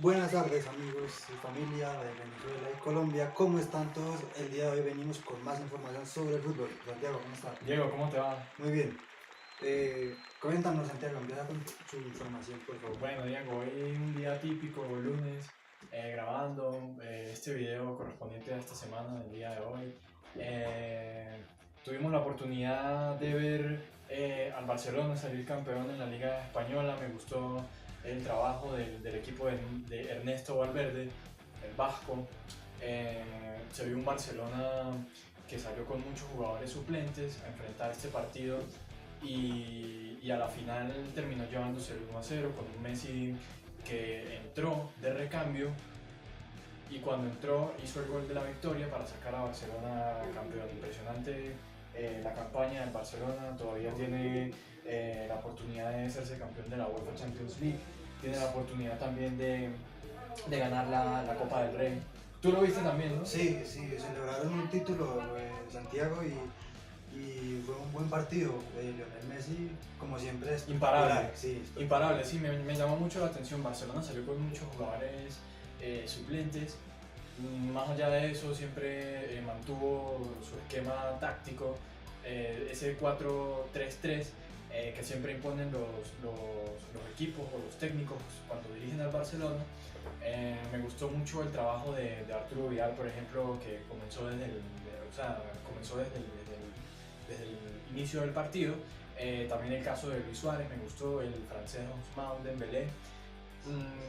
Buenas tardes amigos y familia de Venezuela y Colombia, ¿cómo están todos? El día de hoy venimos con más información sobre el fútbol. Santiago, ¿cómo está? Diego, ¿cómo te va? Muy bien. Coméntanos, Santiago, empieza con su información, por favor. Bueno, Diego, hoy un día típico, lunes, grabando este video correspondiente a esta semana, del día de hoy. Tuvimos la oportunidad de ver al Barcelona salir campeón en la Liga Española. Me gustó el trabajo del equipo de Ernesto Valverde, el vasco. Se vio un Barcelona que salió con muchos jugadores suplentes a enfrentar este partido y a la final terminó llevándose el 1-0 con un Messi que entró de recambio y cuando entró hizo el gol de la victoria para sacar a Barcelona campeón. Impresionante la campaña del Barcelona, todavía tiene la oportunidad de hacerse campeón de la UEFA Champions League, tiene la oportunidad también de ganar la Copa del Rey. Tú lo viste también, ¿no? Sí, celebraron un título Santiago y fue un buen partido. Lionel Messi, como siempre, es Imparable. Sí, Imparable, sí, me llamó mucho la atención. Barcelona salió con muchos jugadores suplentes. Más allá de eso, siempre mantuvo su esquema táctico, ese 4-3-3 que siempre imponen los equipos o los técnicos cuando dirigen al Barcelona. Me gustó mucho el trabajo de Arturo Vidal, por ejemplo, que comenzó desde el inicio del partido. También el caso de Luis Suárez, me gustó el francés Ousmane Dembélé.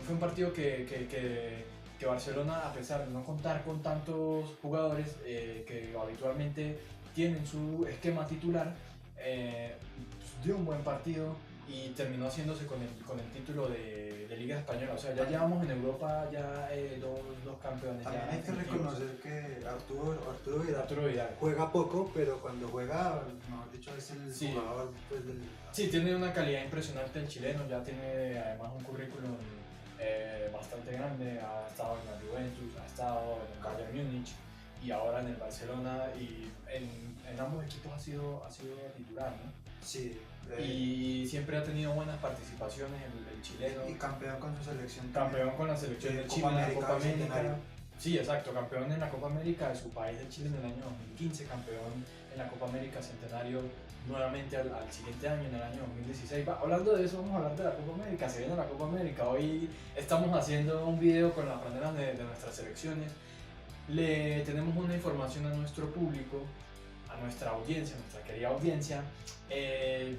Fue un partido que Barcelona, a pesar de no contar con tantos jugadores que habitualmente tienen su esquema titular, pues dio un buen partido y terminó haciéndose con el título de Liga Española. O sea, ya llevamos en Europa ya dos campeones. También Ya hay que reconocer que Arturo Arturo Vidal juega poco, pero cuando juega, mejor dicho, es el jugador pues, del... Sí, tiene una calidad impresionante el chileno, ya tiene además un currículum bastante grande, ha estado en la Juventus, ha estado en el Bayern Múnich y ahora en el Barcelona, y en ambos equipos ha sido titular, ¿no? Sí. Y siempre ha tenido buenas participaciones el chileno. Y campeón con su selección. Campeón con la selección de Chile en la Copa América. Sí, exacto, campeón en la Copa América de su país, de Chile, en el año 2015, campeón en la Copa América Centenario nuevamente al siguiente año, en el año 2016. Hablando de eso, vamos a hablar de la Copa América. Se viene la Copa América. Hoy estamos haciendo un video con las banderas de nuestras selecciones. Le tenemos una información a nuestro público, a nuestra audiencia, a nuestra querida audiencia.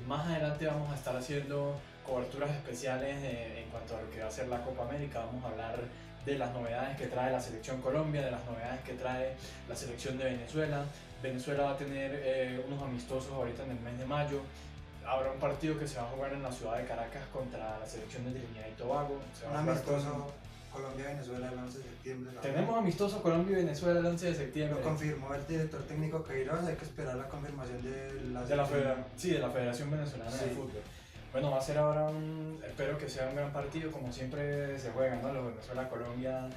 Más adelante vamos a estar haciendo coberturas especiales en cuanto a lo que va a ser la Copa América. Vamos a hablar de las novedades que trae la selección Colombia, de las novedades que trae la selección de Venezuela. Venezuela va a tener unos amistosos ahorita en el mes de mayo. Habrá un partido que se va a jugar en la ciudad de Caracas contra la selección de Trinidad y Tobago. Un amistoso Colombia-Venezuela el 11 de septiembre. Tenemos amistoso Colombia y Venezuela el 11 de septiembre. Lo confirmó el director técnico Queiroz, hay que esperar la confirmación de la Federación Venezolana de Fútbol. Bueno, va a ser ahora espero que sea un gran partido, como siempre se juegan, ¿no? Los Venezuela-Colombia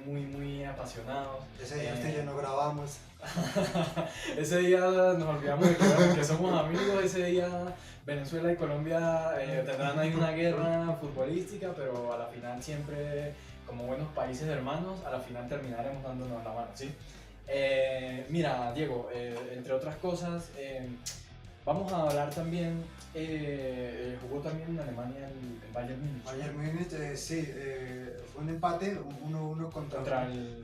muy apasionados. Ese día usted y yo no grabamos. Ese día nos olvidamos de que somos amigos. Ese día Venezuela y Colombia tendrán ahí una guerra futbolística, pero a la final siempre, como buenos países hermanos, a la final terminaremos dándonos la mano, ¿sí? Mira, Diego, entre otras cosas, vamos a hablar también, jugó también en Alemania el Bayern Múnich. Bayern Múnich, sí, fue un empate, 1-1 contra el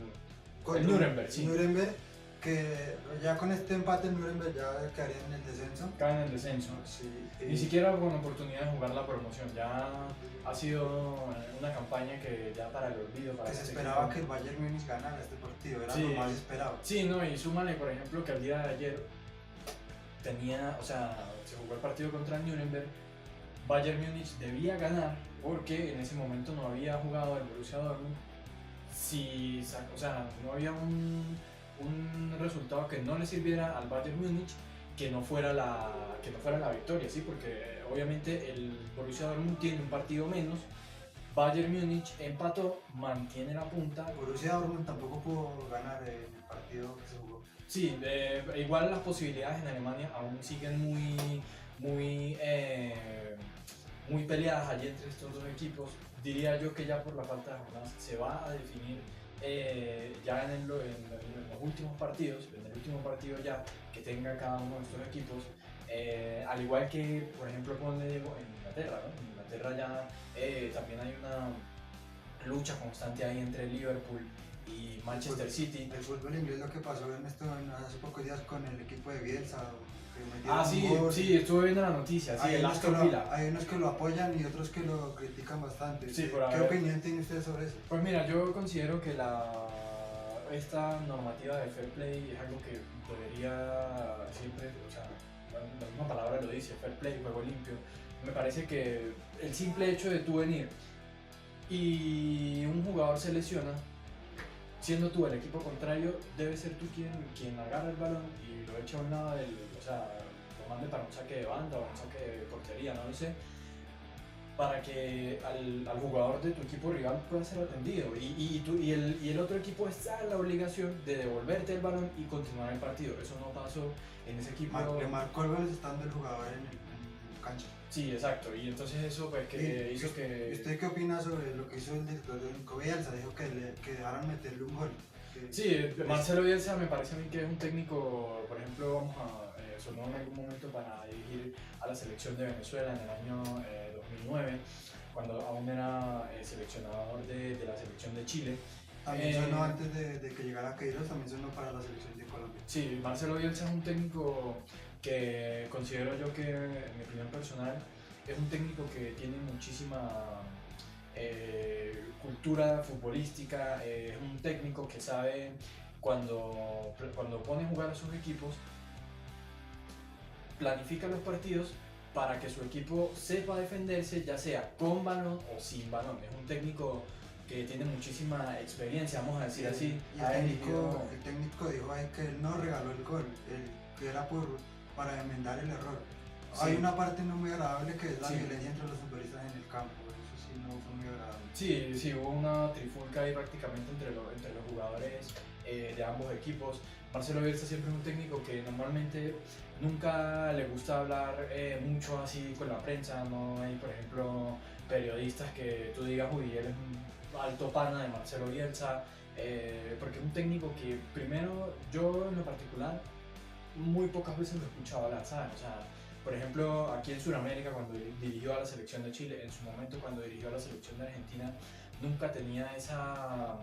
Nuremberg, sí. Nuremberg, que ya con este empate el Nuremberg ya quedaría en el descenso. Cae en el descenso. Sí, Ni siquiera con oportunidad de jugar la promoción. Ya ha sido una campaña que ya para el olvido. Para que se esperaba que el Bayern Múnich ganara este partido, era lo más esperado. Sí, no, y súmale, por ejemplo, que el día de ayer se jugó el partido contra el Nuremberg. Bayern Múnich debía ganar porque en ese momento no había jugado el Borussia Dortmund. No había un resultado que no le sirviera al Bayern Múnich que no fuera la victoria, ¿sí? Porque obviamente el Borussia Dortmund tiene un partido menos. Bayern Múnich empató, mantiene la punta. Borussia Dortmund tampoco pudo ganar el partido que se jugó. Sí, igual las posibilidades en Alemania aún siguen muy muy peleadas allí entre estos dos equipos. Diría yo que ya por la falta de jornadas se va a definir ya en los últimos partidos, en el último partido ya que tenga cada uno de estos equipos. Al igual que, por ejemplo, en Inglaterra, ¿no? En Inglaterra ya también hay una lucha constante ahí entre Liverpool y Manchester City. El fútbol inglés, lo que pasó hace pocos días con el equipo de Bielsa. Sí, estuve viendo la noticia. Sí, hay unos que lo apoyan y otros que lo critican bastante. Sí, ¿Qué opinión tiene usted sobre eso? Pues mira, yo considero que esta normativa de fair play es algo que debería siempre, o sea, la misma palabra lo dice, fair play, juego limpio. Me parece que el simple hecho de tú venir y un jugador se lesiona, siendo tú el equipo contrario, debe ser tú quien agarra el balón y lo echa a un lado o sea, lo mande para un saque de banda o un saque de portería, no lo sé, para que al jugador de tu equipo rival pueda ser atendido y el otro equipo está en la obligación de devolverte el balón y continuar el partido. Eso no pasó en ese equipo. Le marcó el gol estando el jugador en cancha. Sí, exacto, y entonces eso pues que hizo que... ¿Y usted qué opina sobre lo que hizo el director de Bielsa? Dijo que dejaron meterle un gol. Sí, Marcelo Bielsa me parece a mí que es un técnico, por ejemplo, vamos a sonó en algún momento para dirigir a la selección de Venezuela en el año 2009, cuando aún era seleccionador de la selección de Chile. También sonó antes de que llegara Queiroz, también sonó para la selección de Colombia. Sí, Marcelo Bielsa es un técnico que considero yo que, en mi opinión personal, es un técnico que tiene muchísima cultura futbolística, es un técnico que sabe cuando pone a jugar a sus equipos, planifica los partidos para que su equipo sepa defenderse, ya sea con balón o sin balón. Es un técnico que tiene muchísima experiencia, vamos a decir así. Y el técnico dijo ahí que él no regaló el gol, que era para enmendar el error. Sí. Hay una parte no muy agradable que es la violencia entre los futbolistas en el campo. Eso sí no fue muy agradable. Sí, hubo una trifulca ahí prácticamente entre los jugadores de ambos equipos. Marcelo Bielsa siempre es un técnico que normalmente nunca le gusta hablar mucho así con la prensa. No hay, por ejemplo, periodistas que tú digas, uy, él es un alto pana de Marcelo Bielsa, porque es un técnico que, primero, yo en lo particular, muy pocas veces lo he escuchado hablar, ¿sabes? O sea, por ejemplo, aquí en Sudamérica, cuando dirigió a la selección de Chile, en su momento cuando dirigió a la selección de Argentina, nunca tenía esa,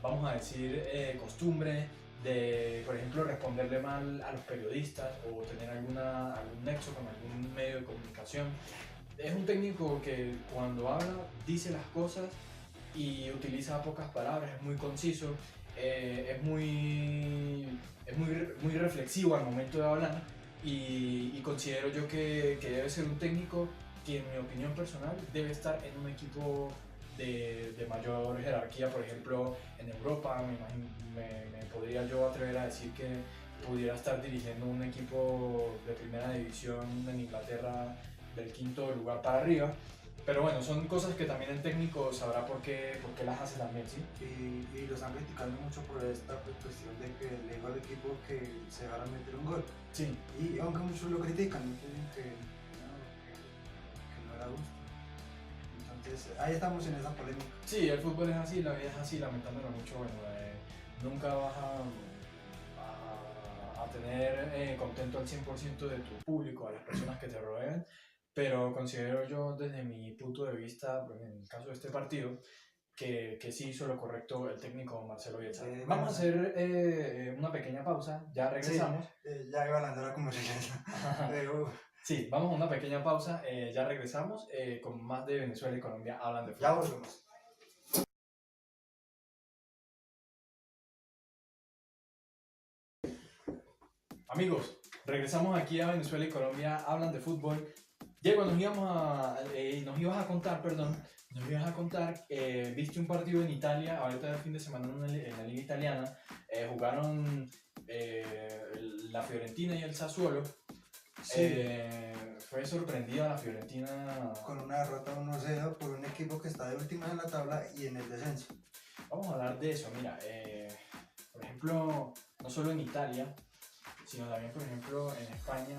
vamos a decir, costumbre de, por ejemplo, responderle mal a los periodistas o tener algún nexo con algún medio de comunicación. Es un técnico que cuando habla dice las cosas y utiliza pocas palabras, es muy conciso, es muy reflexivo al momento de hablar y considero yo que debe ser un técnico que, en mi opinión personal, debe estar en un equipo de mayor jerarquía. Por ejemplo, en Europa me podría yo atrever a decir que pudiera estar dirigiendo un equipo de primera división en Inglaterra del quinto lugar para arriba. Pero bueno, son cosas que también el técnico sabrá por qué las hace también, ¿sí? Y lo están criticando mucho por esta cuestión de que le dijo al equipo que se dejaran meter un gol. Sí. Y aunque muchos lo critican, dicen que no era gusto. Entonces, ahí estamos en esa polémica. Sí, el fútbol es así, la vida es así, lamentándolo mucho. Bueno, nunca vas a tener contento al 100% de tu público, a las personas que te rodean, pero considero yo, desde mi punto de vista, en el caso de este partido, que sí hizo lo correcto el técnico Marcelo Bielsa. Vamos a hacer una pequeña pausa, ya regresamos. Sí, ya iba a lanzar la conversación. Pero... Sí, vamos a una pequeña pausa, ya regresamos con más de Venezuela y Colombia hablan de fútbol. Ya volvemos. Amigos, regresamos aquí a Venezuela y Colombia hablan de fútbol. Diego, nos ibas a contar, viste un partido en Italia, ahorita el fin de semana en la liga italiana, jugaron la Fiorentina y el Sassuolo. Sí. Fue sorprendida la Fiorentina con una derrota 1-0 por un equipo que está de última en la tabla y en el descenso. Vamos a hablar de eso. Mira, por ejemplo, no solo en Italia, sino también, por ejemplo, en España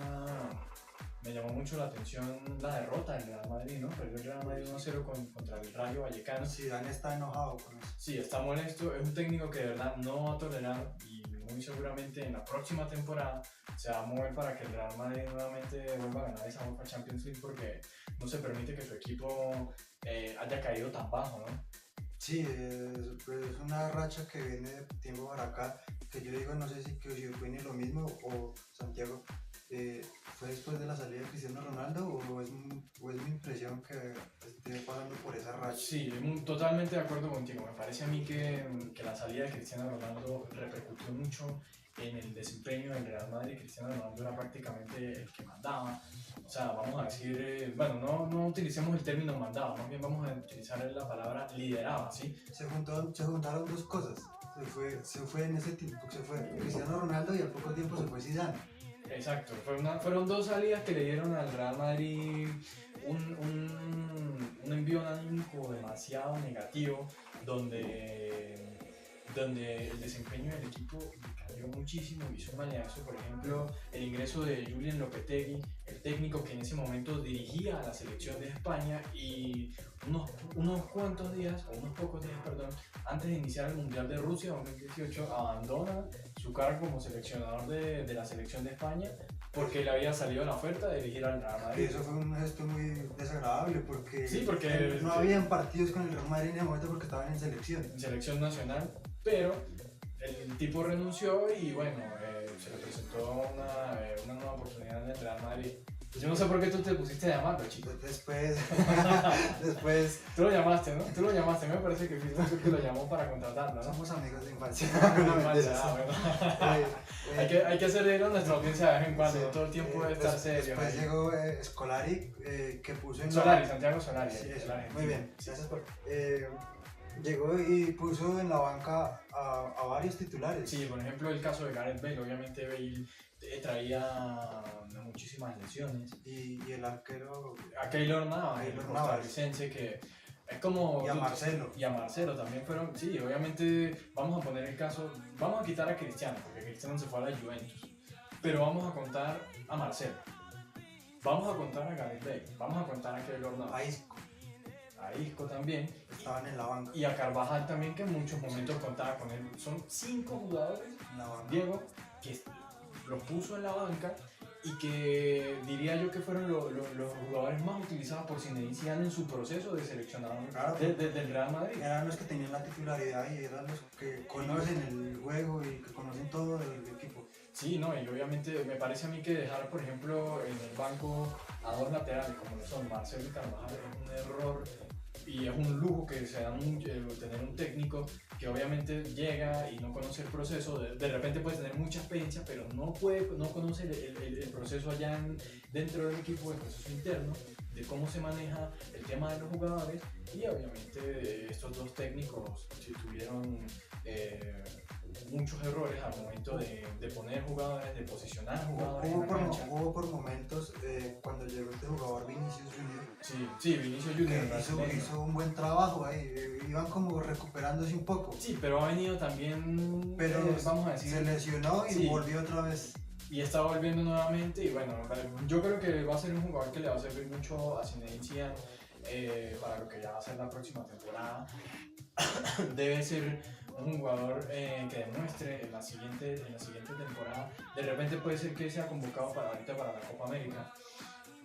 me me llamó mucho la atención la derrota del Real Madrid, ¿no? Perdió el Real Madrid 1-0 contra el Rayo Vallecano. Zidane está enojado con eso. Sí, está molesto, es un técnico que de verdad no va a tolerar y muy seguramente en la próxima temporada se va a mover para que el Real Madrid nuevamente vuelva a ganar esa UEFA Champions League porque no se permite que su equipo haya caído tan bajo, ¿no? Sí, pues es una racha que viene de tiempo para acá, que yo digo, no sé si opine lo mismo o Santiago, ¿fue después de la salida de Cristiano Ronaldo o es mi impresión que esté pasando por esa racha? Sí, totalmente de acuerdo contigo. Me parece a mí que la salida de Cristiano Ronaldo repercutió mucho en el desempeño del Real Madrid. Cristiano Ronaldo era prácticamente el que mandaba. O sea, vamos a decir, bueno, no utilicemos el término mandaba, más bien vamos a utilizar la palabra lideraba, ¿sí? Se juntaron dos cosas. Se fue en ese tiempo, se fue Cristiano Ronaldo y al poco tiempo se fue Zidane. Exacto, fueron dos salidas que le dieron al Real Madrid un envío anímico demasiado negativo, donde el desempeño del equipo cayó muchísimo y súmale a eso, por ejemplo, el ingreso de Julen Lopetegui, el técnico que en ese momento dirigía a la selección de España y unos pocos días, antes de iniciar el Mundial de Rusia 2018, abandona su cargo como seleccionador de la selección de España porque le había salido la oferta de dirigir al Real Madrid. Y eso fue un gesto muy desagradable porque, sí, porque no habían partidos con el Real Madrid en ese momento porque estaban en selección. En selección nacional, pero el tipo renunció y bueno, se le presentó una nueva oportunidad en el Real Madrid. Yo no sé por qué tú te pusiste a llamarlo, chico. Después. Tú lo llamaste, ¿no? Tú lo llamaste, me parece que fuiste tú que lo llamó para contratarlo, ¿no? Somos amigos de infancia. Hay que hacer reír a nuestra audiencia de vez en cuando, no todo el tiempo debe estar serio. Después llegó Scolari, que puso en Santiago Solari. Sí, muy bien, gracias por... llegó y puso en la banca a varios titulares. Sí, por ejemplo el caso de Gareth Bale, obviamente Bale traía muchísimas lesiones. Y el arquero... A Keylor Navas, el costarricense, que es como... Y a Marcelo. Y a Marcelo también fueron... Sí, obviamente vamos a poner el caso... Vamos a quitar a Cristiano, porque Cristiano se fue a la Juventus. Pero vamos a contar a Marcelo. Vamos a contar a Gareth Bale. Vamos a contar a Keylor Navas. A Isco también. Estaban en la banca. Y a Carvajal también, que en muchos momentos contaba con él. Son 5 jugadores, Diego, que los puso en la banca y que diría yo que fueron los jugadores más utilizados por Zinedine Zidane en su proceso de seleccionador del Real Madrid. Eran los que tenían la titularidad y eran los que conocen el juego y que conocen todo del equipo. Sí, no, y obviamente me parece a mí que dejar, por ejemplo, en el banco a dos laterales como lo son Marcelo y Carvajal es un error y es un lujo que se da tener un técnico que obviamente llega y no conoce el proceso, de repente puede tener mucha experiencia, pero no conoce el proceso allá dentro del equipo, el proceso interno, de cómo se maneja el tema de los jugadores, y obviamente estos dos técnicos tuvieron muchos errores al momento de poner jugadores, de posicionar jugadores en la cancha. Hubo por momentos cuando llegó este jugador Vinicius Junior. Sí, Vinicius Junior. Hizo un buen trabajo ahí, iban como recuperándose un poco. Sí, pero ha venido también, vamos a decir... Se lesionó y volvió otra vez. Y está volviendo nuevamente y bueno, yo creo que va a ser un jugador que le va a servir mucho a Zinedine Zidane para lo que ya va a ser la próxima temporada. Debe ser un jugador que demuestre en la siguiente temporada. De repente puede ser que sea convocado para la Copa América,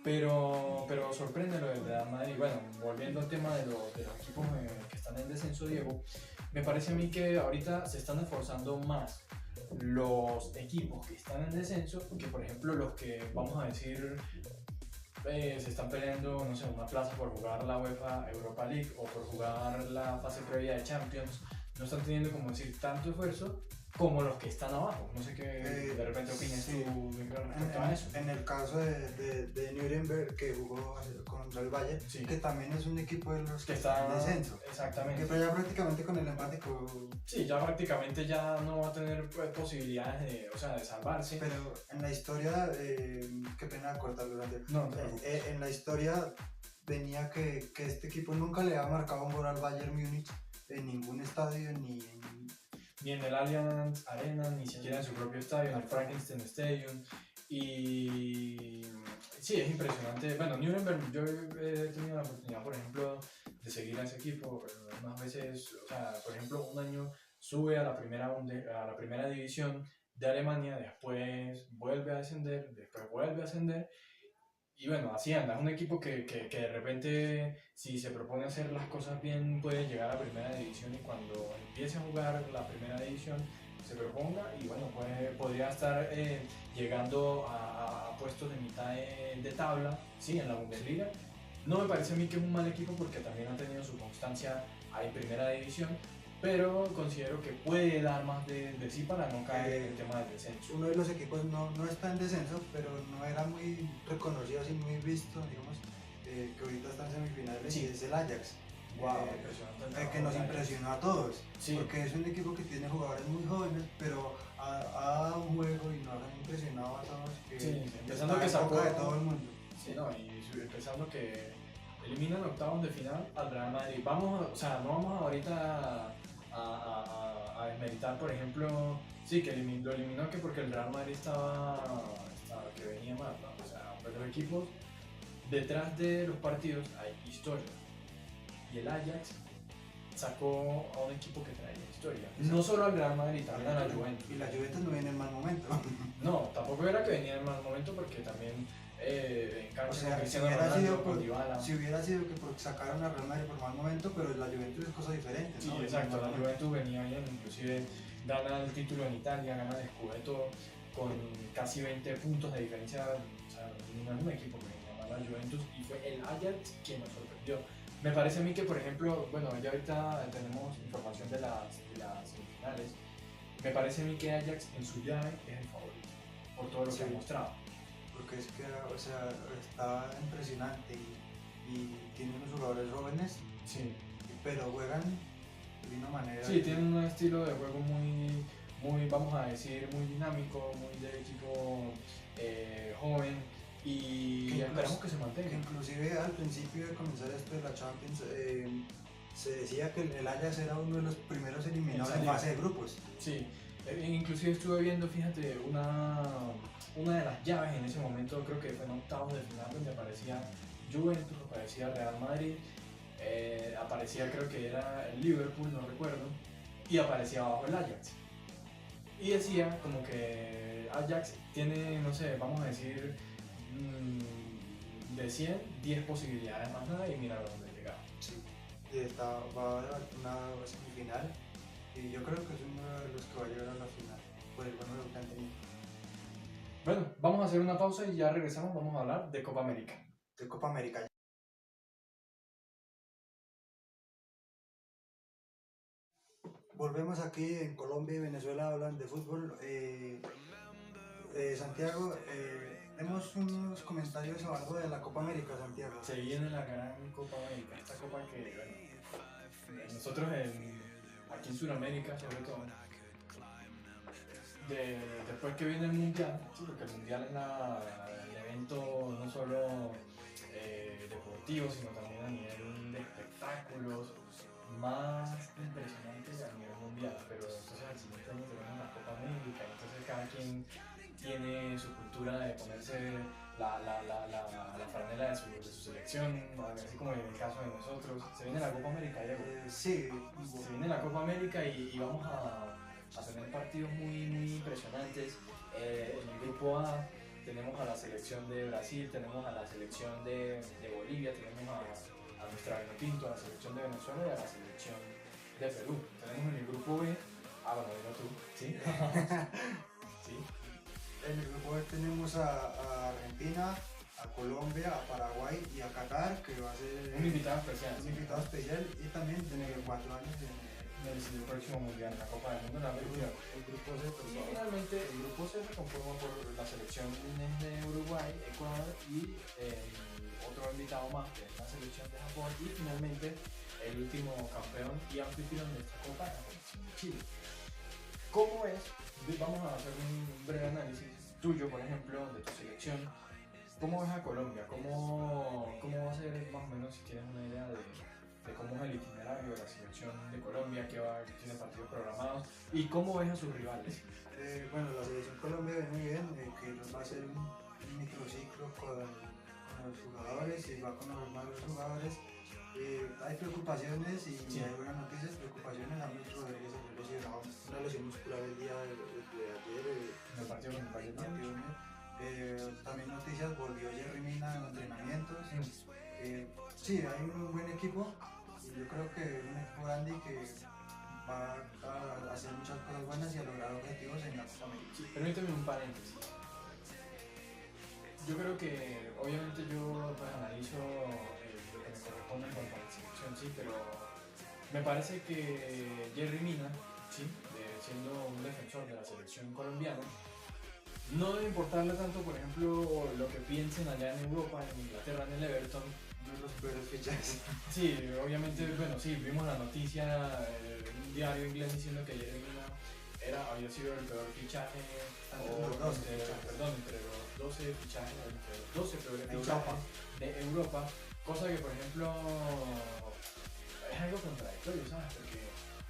pero sorprende lo del Real Madrid. Bueno, volviendo al tema de los equipos que están en descenso, Diego, me parece a mí que ahorita se están esforzando más los equipos que están en descenso que, por ejemplo, los que, vamos a decir, se están peleando, no sé, una plaza por jugar la UEFA Europa League o por jugar la fase previa de Champions. No están teniendo, como decir, tanto esfuerzo como los que están abajo. No sé qué de repente opinas tú respecto a eso. En el caso de Nuremberg, que jugó contra el Bayern, sí, que también es un equipo de los que está en descenso. Exactamente. Que ya prácticamente con el empate sí, ya prácticamente ya no va a tener posibilidades de salvarse. Pero en la historia, qué pena cortarlo, no, en la historia venía que este equipo nunca le ha marcado un gol al Bayern Múnich en ningún estadio, ni en el Allianz Arena, ni siquiera en su propio estadio, en el Frankenstein Stadium. Y sí, es impresionante. Bueno, Nuremberg, yo he tenido la oportunidad, por ejemplo, de seguir a ese equipo unas veces. O sea, por ejemplo, un año sube a la a la primera división de Alemania, después vuelve a descender, después vuelve a ascender. Y bueno, así anda. Es un equipo que de repente, si se propone hacer las cosas bien, puede llegar a primera división, y cuando empiece a jugar la primera división, se proponga y bueno, podría estar llegando a puestos de mitad de tabla, sí, en la Bundesliga. No me parece a mí que es un mal equipo porque también ha tenido su constancia ahí en primera división, pero considero que puede dar más de sí para no caer en el tema del descenso. Uno de los equipos no está en descenso, pero no era muy reconocido y muy visto, digamos, que ahorita está en semifinales, Sí. y es el Ajax. Wow, Que nos impresionó a todos, sí. Porque es un equipo que tiene jugadores muy jóvenes, pero ha dado un juego y nos ha impresionado a todos. Sí, empezando que sacó de todo el mundo. Sí, no, y empezando que eliminan octavos de final al Real Madrid. Vamos, o sea, no vamos ahorita a desmeritar, por ejemplo, sí, que lo eliminó que porque el Real Madrid estaba que venía mal, ¿no? O sea, pero los equipos, detrás de los partidos hay historia. Y el Ajax sacó a un equipo que traía historia. No solo al Real Madrid, también a la Juventus. Y la Juventus no viene en mal momento. No, tampoco era que venía en mal momento porque también en cancha, o sea, si hubiera sido que sacaron a Real Madrid por mal momento, pero la Juventus es cosa diferente, ¿no? Sí, exacto, la Juventus venía bien, inclusive gana el título en Italia, gana el Scudetto con casi 20 puntos de diferencia. O sea, no es un equipo que venía mal la Juventus, y fue el Ajax quien nos sorprendió. Me parece a mí que, por ejemplo, bueno, ya ahorita tenemos información de las semifinales. Me parece a mí que Ajax en su llave es el favorito, por todo lo que ha mostrado. Porque es que, o sea, está impresionante y tiene unos jugadores jóvenes, sí, pero juegan de una manera. Sí, tienen un estilo de juego muy, vamos a decir, muy dinámico, muy de equipo joven, y esperamos que se mantenga. Inclusive al principio de comenzar esto de la Champions, se decía que el Ajax era uno de los primeros eliminados en fase de grupos. Sí, inclusive estuve viendo, fíjate, una de las llaves en ese momento, creo que fue en octavos de final, donde aparecía Juventus, aparecía Real Madrid, aparecía, creo que era el Liverpool, no recuerdo, y aparecía abajo el Ajax. Y decía como que Ajax tiene, no sé, vamos a decir, de 100, 10 posibilidades más nada, y mira a dónde llegaba. Sí, va a una semifinal, y yo creo que es uno de los que va a llegar a la final, por el bueno que han tenido. Bueno, vamos a hacer una pausa y ya regresamos, vamos a hablar de Copa América. De Copa América. Volvemos aquí en Colombia y Venezuela, hablan de fútbol. Santiago, tenemos unos comentarios o algo de la Copa América, Santiago. Se viene la gran Copa América, esta copa que, bueno, nosotros aquí en Sudamérica, sobre todo, después que viene el Mundial, sí, porque el Mundial es el evento no solo deportivo, sino también a nivel de espectáculos más impresionante a nivel mundial. Pero entonces al siguiente año tenemos la Copa América, entonces cada quien tiene su cultura de ponerse la franela de su selección, así como en el caso de nosotros. Se viene la Copa América, Diego. Sí, se viene la Copa América y vamos a tener partidos muy impresionantes. En el grupo A tenemos a la selección de Brasil, tenemos a la selección de Bolivia, tenemos a nuestra Vinotinto, a la selección de Venezuela y a la selección de Perú. Tenemos en el grupo B, bueno, dilo tú, ¿sí? ¿Sí? En el grupo B tenemos a Argentina, a Colombia, a Paraguay y a Qatar, que va a ser un invitado especial. Un invitado especial, y también tiene 4 años en el próximo mundial, en la Copa del Mundo, el grupo C. Y finalmente el grupo C se conforma por la selección de Uruguay, Ecuador y otro invitado más, que es la selección de Japón, y finalmente el último campeón y anfitrión de esta Copa, la selección de Chile. ¿Cómo es? Vamos a hacer un breve análisis tuyo, por ejemplo, de tu selección. ¿Cómo ves a Colombia? ¿Cómo va a ser más o menos, si tienes una idea de de cómo es el itinerario de la selección de Colombia, que tiene partidos programados y cómo ves a sus rivales. Bueno, la selección Colombia viene bien, que nos va a hacer un microciclo con los jugadores y va con los malos jugadores. Hay preocupaciones y Sí. hay buenas noticias. Preocupaciones, a James Rodríguez se lesionó una lesión muscular el día de ayer. En el partido con el Bayern. También noticias, volvió Jerry Mina en entrenamientos. Sí, hay un buen equipo y yo creo que es un equipo grande y que va a hacer muchas cosas buenas y a lograr objetivos en la Copa América. Sí, permíteme un paréntesis. Yo creo que obviamente yo pues, analizo lo que me corresponde en cuanto a la selección, sí, pero me parece que Jerry Mina, sí, siendo un defensor de la selección colombiana, no debe importarle tanto, por ejemplo, lo que piensen allá en Europa, en Inglaterra, en el Everton. Los peores fichajes. Sí, obviamente, bueno, sí, vimos la noticia en un diario inglés diciendo que Jerry Mina había sido el peor fichaje, entre los 12 fichajes, entre los 12 peores fichajes de Europa, cosa que, por ejemplo, es algo contradictorio, ¿sabes? Porque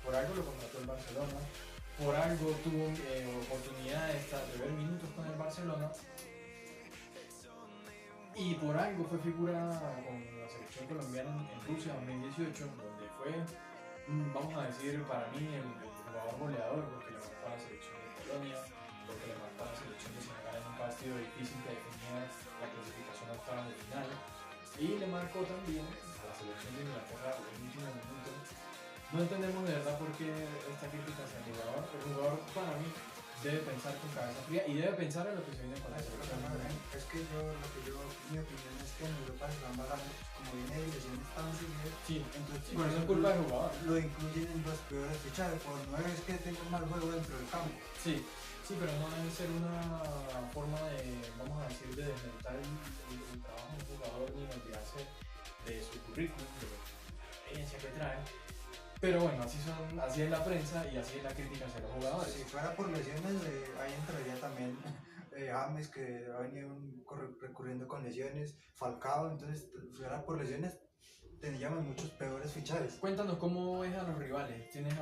por algo lo contrató el Barcelona, por algo tuvo oportunidad de ver minutos con el Barcelona y por algo fue figura con la selección colombiana en Rusia 2018, donde fue, vamos a decir, para mí el jugador goleador, porque le marcó a la selección de Polonia, porque le marcó a la selección de Senegal en un partido difícil que definía la clasificación a octavos de final, y le marcó también a la selección de Inglaterra en el último minuto. No entendemos de verdad por qué esta crítica hacia el jugador. El jugador, para mí, debe pensar con cabeza fría y debe pensar en lo que se viene con la selección. Es que mi opinión es que en Europa se van bajando, como viene de lesiones tan seguidas. Sí, entonces sí, pero no es culpa del jugador. Lo incluyen en los peores fichajes, por no es que tenga un mal juego dentro del campo. Sí, sí, pero no debe ser una forma de, vamos a decir, de desmentar el trabajo del jugador ni olvidarse de su currículum, de la experiencia que trae. Pero bueno, así es la prensa y así es la crítica hacia los jugadores. Si fuera por lesiones, ahí entraría también James, que ha venido recurriendo con lesiones, Falcao, entonces si fuera por lesiones tendríamos muchos peores fichajes. Cuéntanos cómo ves a los rivales. Tienes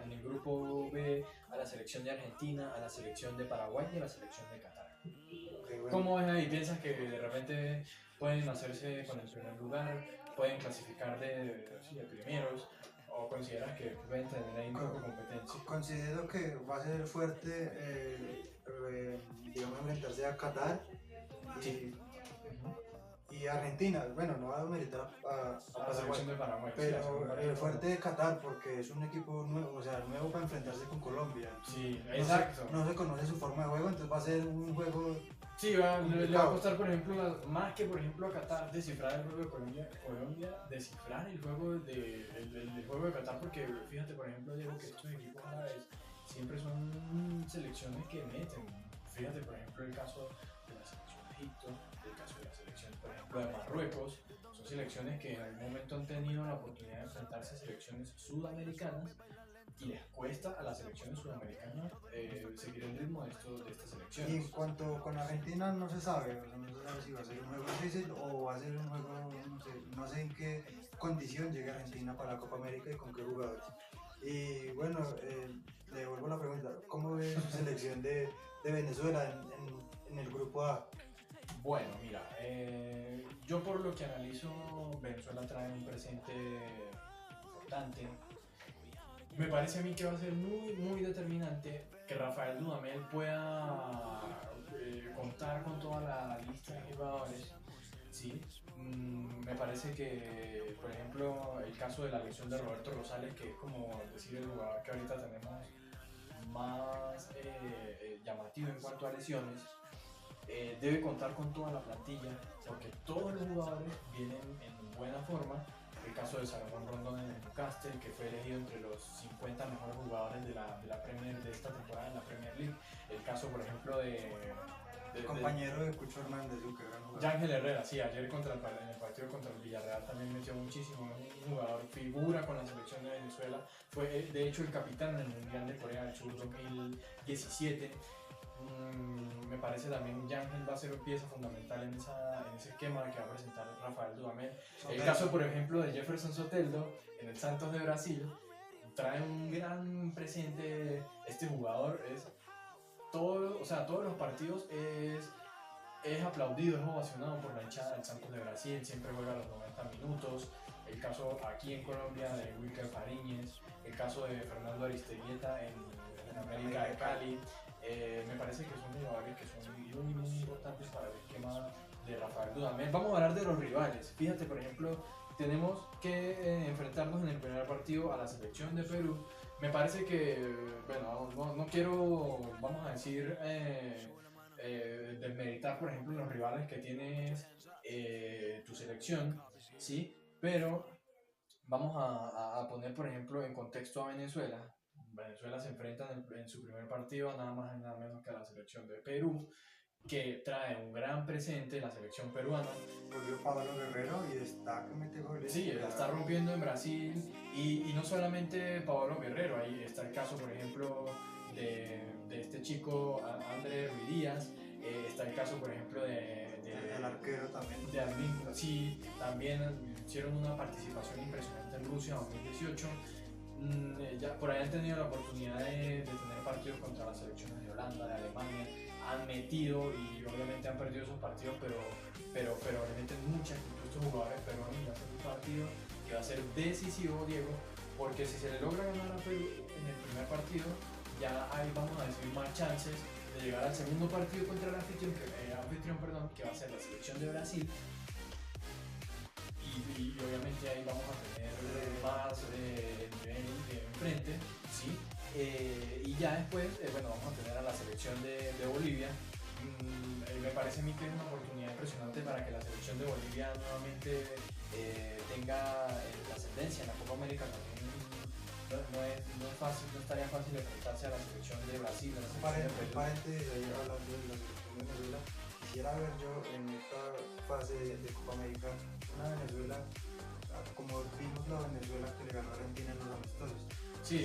en el grupo B a la selección de Argentina, a la selección de Paraguay y a la selección de Qatar. Bueno. ¿Cómo ves ahí? ¿Piensas que de repente pueden hacerse con el primer lugar? ¿Pueden clasificar de primeros? ¿O consideras que pueden tener ahí un poco de competencia? Considero que va a ser fuerte, digamos, enfrentarse a Qatar y Argentina. Bueno, no va a meritar a la selección de Paraguay, pero el fuerte de Qatar, porque es un equipo nuevo, o sea, nuevo para enfrentarse con Colombia. Sí, exacto. No se conoce su forma de juego, entonces va a ser un juego. Sí, le va a costar, por ejemplo, más que por ejemplo a Qatar descifrar el juego de Colombia, descifrar el juego del juego de Qatar, porque fíjate, por ejemplo, Diego, que estos equipos árabes siempre son selecciones que meten. Fíjate, por ejemplo, el caso de la selección de Egipto, el caso de la selección, por ejemplo, de Marruecos, son selecciones que en algún momento han tenido la oportunidad de enfrentarse a selecciones sudamericanas y les cuesta a las selecciones sudamericanas seguir el ritmo de estas selecciones. Y en cuanto con Argentina no se sabe, no se sabe si va a ser un juego difícil o va a ser un juego, no sé en qué condición llegue Argentina para la Copa América y con qué jugadores. Y bueno, le devuelvo la pregunta, ¿cómo ve su selección de Venezuela en el grupo A? Bueno, mira, yo por lo que analizo, Venezuela trae un presente importante. Me parece a mí que va a ser muy determinante que Rafael Dudamel pueda contar con toda la lista de jugadores. Sí, me parece que, por ejemplo, el caso de la lesión de Roberto Rosales, que es como decir el jugador que ahorita tenemos más llamativo en cuanto a lesiones, debe contar con toda la plantilla, porque todos los jugadores vienen en buena forma. El caso de Salomón Rondón en el Newcastle, que fue elegido entre los 50 mejores jugadores de la Premier de esta temporada en la Premier League. El caso, por ejemplo, el compañero de Cucho Hernández, un gran jugador. Yángel Herrera, sí, ayer en el partido contra el Villarreal también metió muchísimo. Un jugador figura con la selección de Venezuela. Fue, de hecho, el capitán en el Mundial de Corea del Sur 2017. Me parece también Yangel va a ser pieza fundamental en ese esquema que va a presentar Rafael Dudamel. El caso, por ejemplo, de Jefferson Soteldo en el Santos de Brasil trae un gran presente. Este jugador es todos los partidos es aplaudido, es ovacionado por la hinchada del Santos de Brasil, siempre juega los 90 minutos. El caso aquí en Colombia de Wilker Fariñez, el caso de Fernando Aristeguieta en América de Cali. Me parece que son jugadores que son muy importantes para el esquema de Rafael Dudamel. Vamos a hablar de los rivales. Fíjate, por ejemplo, tenemos que enfrentarnos en el primer partido a la selección de Perú. Me parece que, bueno, no quiero, vamos a decir, desmeritar, por ejemplo, los rivales que tienes tu selección, ¿sí? Pero vamos a poner, por ejemplo, en contexto a Venezuela. Venezuela se enfrenta en su primer partido a nada más y nada menos que a la selección de Perú, que trae un gran presente, la selección peruana. Volvió Pablo Guerrero y está que mete goles. Sí, la está rompiendo en Brasil, y no solamente Pablo Guerrero, ahí está el caso, por ejemplo, de este chico André Ruiz Díaz, está el caso, por ejemplo, el arquero también. De Armin, sí, también hicieron una participación impresionante en Rusia 2018. Ya por ahí han tenido la oportunidad de tener partidos contra las selecciones de Holanda, de Alemania, han metido y obviamente han perdido esos partidos, pero le meten mucha actitud a estos jugadores peruanos y hacen un partido que va a ser decisivo, Diego, porque si se le logra ganar a Perú en el primer partido, ya ahí vamos a decir más chances de llegar al segundo partido contra el anfitrión, que va a ser la selección de Brasil. Y obviamente ahí vamos a tener más nivel enfrente, ¿sí? Y ya después, vamos a tener a la selección de Bolivia. Me parece a mí que es una oportunidad impresionante para que la selección de Bolivia nuevamente tenga la ascendencia en la Copa América. También no estaría fácil enfrentarse a la selección de Brasil. Paréntesis ahí hablando de la selección de Venezuela. Quisiera ver yo en esta fase de Copa América una Venezuela como vimos la Venezuela que le ganó a Argentina en los amistosos. Sí.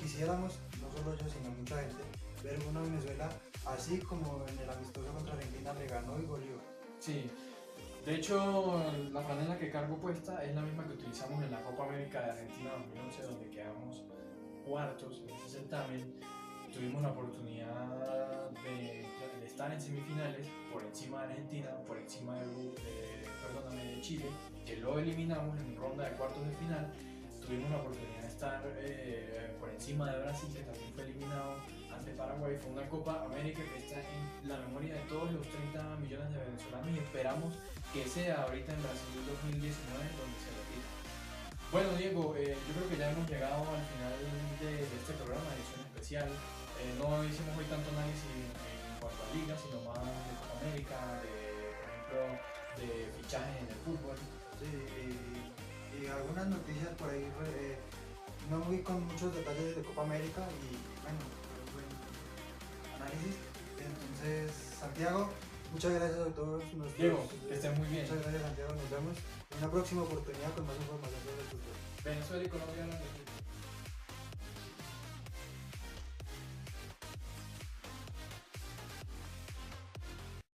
Quisiéramos, no solo yo sino mucha gente, ver una Venezuela así como en el amistoso contra Argentina le ganó y goleó. Sí, de hecho la franela que cargo puesta es la misma que utilizamos en la Copa América de Argentina 2011, donde quedamos cuartos en ese certamen. Tuvimos la oportunidad de estar en semifinales por encima de Argentina, por encima de Chile, que lo eliminamos en ronda de cuartos de final. Tuvimos la oportunidad de estar por encima de Brasil, que también fue eliminado ante Paraguay. Fue una Copa América que está en la memoria de todos los 30 millones de venezolanos y esperamos que sea ahorita en Brasil 2019 donde se repita. Bueno, Diego, yo creo que ya hemos llegado al final de este programa, edición especial. No hicimos hoy tanto análisis en cuanto a ligas, sino más de Copa América, por ejemplo, de fichajes en el fútbol. Sí, y algunas noticias por ahí, no voy con muchos detalles de Copa América y bueno, buen análisis. Entonces, Santiago, muchas gracias a todos nuestros... Diego, que estén muy bien. Muchas gracias, Santiago, nos vemos en una próxima oportunidad con más información sobre el fútbol. Venezuela y Colombia.